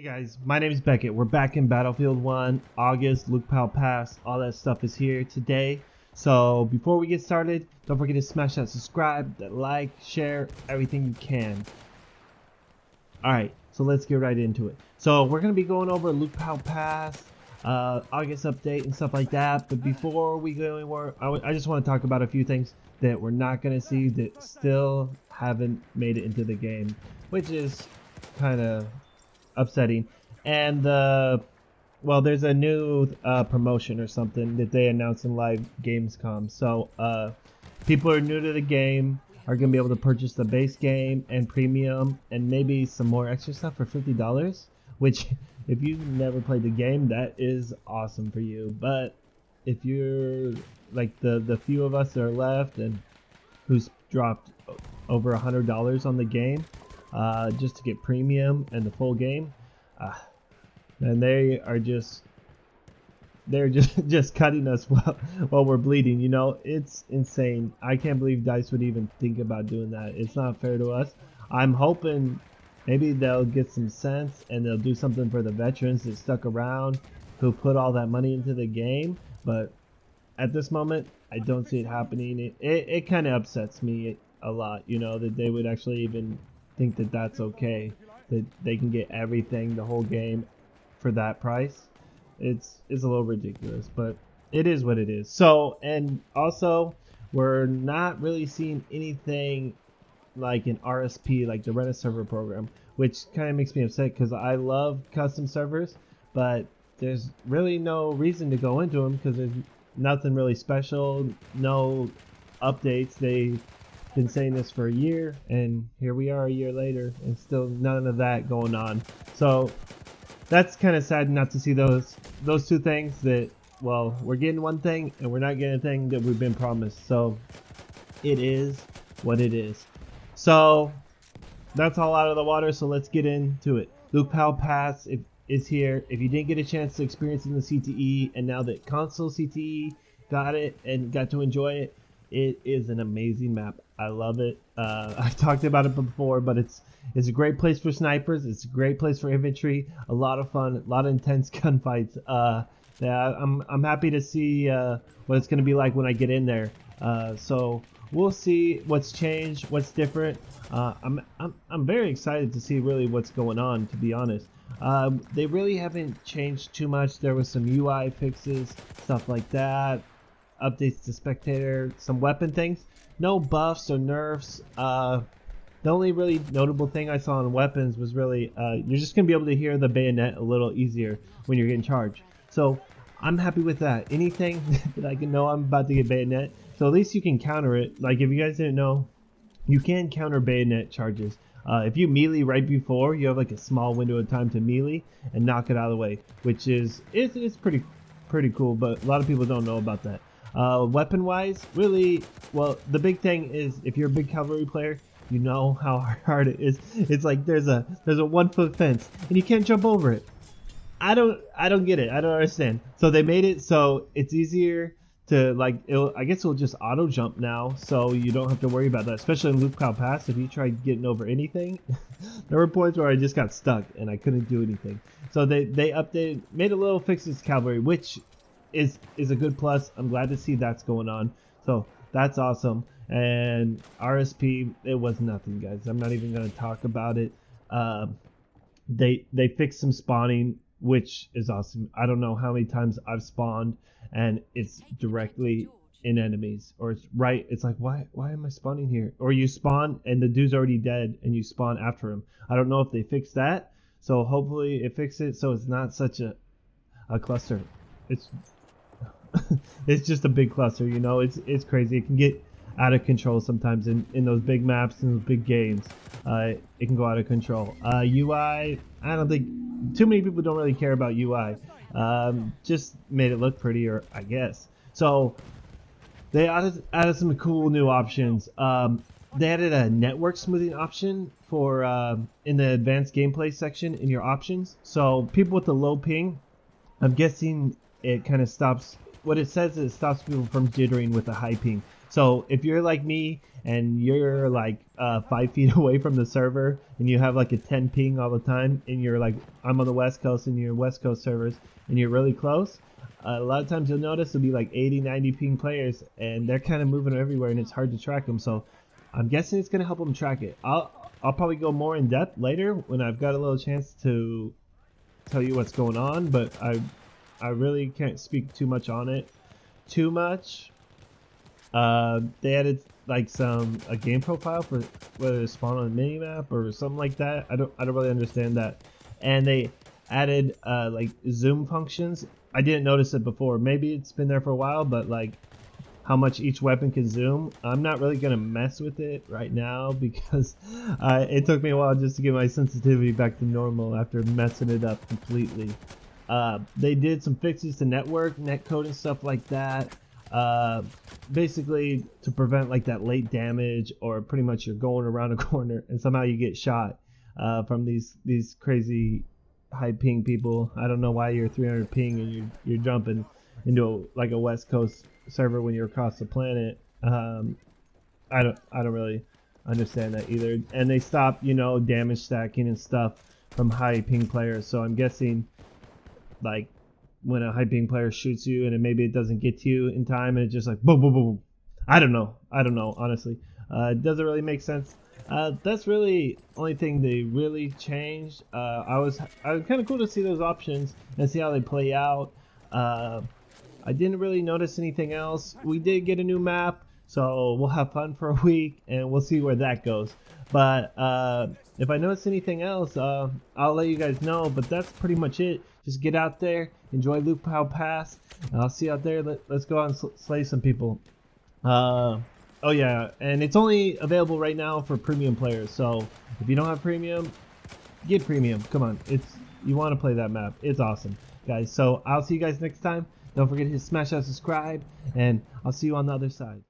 Hey guys, my name is Beckett. We're back in Battlefield 1, August, Lupkow Pass, all that stuff is here today. So before we get started, don't forget to smash that subscribe, that like, share, everything you can. Alright, so let's get right into it. So we're going to be going over Lupkow Pass, August update and stuff like that. But before we go anywhere, I just want to talk about a few things that we're not going to see that still haven't made it into the game, which is kind of upsetting. And well, there's a new promotion or something that they announced in live Gamescom. So people who are new to the game are gonna be able to purchase the base game and premium and maybe some more extra stuff for $50, which if you've never played the game, that is awesome for you. But if you're like the few of us that are left and who's dropped over $100 on the game just to get premium and the full game, and they're just cutting us while we're bleeding. You know, it's insane. I can't believe DICE would even think about doing that. It's not fair to us. I'm hoping maybe they'll get some sense and they'll do something for the veterans that stuck around, who put all that money into the game. But at this moment, I don't see it happening. It kind of upsets me a lot, you know, that they would actually even think that that's okay, that they can get everything, the whole game, for that price. It's a little ridiculous, but it is what it is. So, and also, we're not really seeing anything like an RSP, like the Rent a Server program, which kind of makes me upset because I love custom servers, but there's really no reason to go into them because there's nothing really special, no updates. They've been saying this for a year, and here we are a year later, and still none of that going on. So that's kind of sad not to see those two things. That, well, we're getting one thing and we're not getting a thing that we've been promised. So it is what it is. So that's all out of the water. So let's get into it. Lupkow Pass is here. If you didn't get a chance to experience it in the CTE, and now that console CTE got it and got to enjoy it, it is an amazing map. I love it. I've talked about it before, but it's a great place for snipers. It's a great place for infantry. A lot of fun, a lot of intense gunfights. Yeah, I'm happy to see what it's going to be like when I get in there. So we'll see what's changed, what's different. I'm very excited to see really what's going on, to be honest. They really haven't changed too much. There was some UI fixes, stuff like that, updates to spectator, some weapon things. No buffs or nerfs. The only really notable thing I saw on weapons was really you're just going to be able to hear the bayonet a little easier when you're getting charged. So I'm happy with that. Anything that I can know I'm about to get bayonet, so at least you can counter it. Like, if you guys didn't know, you can counter bayonet charges. If you melee right before, you have like a small window of time to melee and knock it out of the way, which is it's pretty cool, but a lot of people don't know about that. Weapon wise, really, well, the big thing is if you're a big cavalry player, you know how hard it is. It's like there's a 1-foot fence and you can't jump over it. I don't get it. I don't understand. So they made it so it's easier to, like, I guess it'll just auto jump now, so you don't have to worry about that. Especially in Lupkow Pass, if you tried getting over anything, there were points where I just got stuck and I couldn't do anything. So they updated, made a little fixes to cavalry, which is a good plus. I'm glad to see that's going on. So that's awesome. And RSP, it was nothing, guys. I'm not even going to talk about it. They fixed some spawning, which is awesome. I don't know how many times I've spawned and it's directly in enemies, or it's like, why am I spawning here? Or you spawn and the dude's already dead and you spawn after him. I don't know if they fixed that, so hopefully it fixed it so it's not such a cluster. It's just a big cluster, you know. It's crazy. It can get out of control sometimes in those big maps and those big games. It can go out of control. UI, I don't think too many people don't really care about UI. Just made it look prettier, I guess. So they added some cool new options. They added a network smoothing option for in the advanced gameplay section in your options. So people with the low ping, I'm guessing it kind of stops. What it says is it stops people from jittering with a high ping. So if you're like me and you're like 5 feet away from the server and you have like a 10 ping all the time, and you're like, I'm on the West Coast and you're West Coast servers and you're really close, a lot of times you'll notice there'll be like 80, 90 ping players, and they're kind of moving everywhere and it's hard to track them. So I'm guessing it's gonna help them track it. I'll probably go more in depth later when I've got a little chance to tell you what's going on, but I really can't speak too much on it. Too much. They added like a game profile for whether it's spawn on a mini map or something like that. I don't really understand that. And they added like zoom functions. I didn't notice it before. Maybe it's been there for a while, but like how much each weapon can zoom, I'm not really gonna mess with it right now because it took me a while just to get my sensitivity back to normal after messing it up completely. They did some fixes to netcode and stuff like that. Basically to prevent like that late damage, or pretty much you're going around a corner and somehow you get shot from these crazy high ping people. I don't know why you're 300 ping and you're jumping into like a West Coast server when you're across the planet. I don't really understand that either. And they stopped, you know, damage stacking and stuff from high ping players. So I'm guessing like when a high ping player shoots you and maybe it doesn't get to you in time and it's just like boom boom boom. I don't know honestly. It doesn't really make sense. That's really only thing they really changed. I was kind of cool to see those options and see how they play out. I didn't really notice anything else. We did get a new map, so we'll have fun for a week and we'll see where that goes. But if I notice anything else, I'll let you guys know. But that's pretty much it. Just get out there, enjoy Lupkow Pass. I'll see you out there. Let's go out and slay some people. Oh yeah, and it's only available right now for premium players. So if you don't have premium, get premium. Come on, you want to play that map. It's awesome, guys. So I'll see you guys next time. Don't forget to smash that subscribe, and I'll see you on the other side.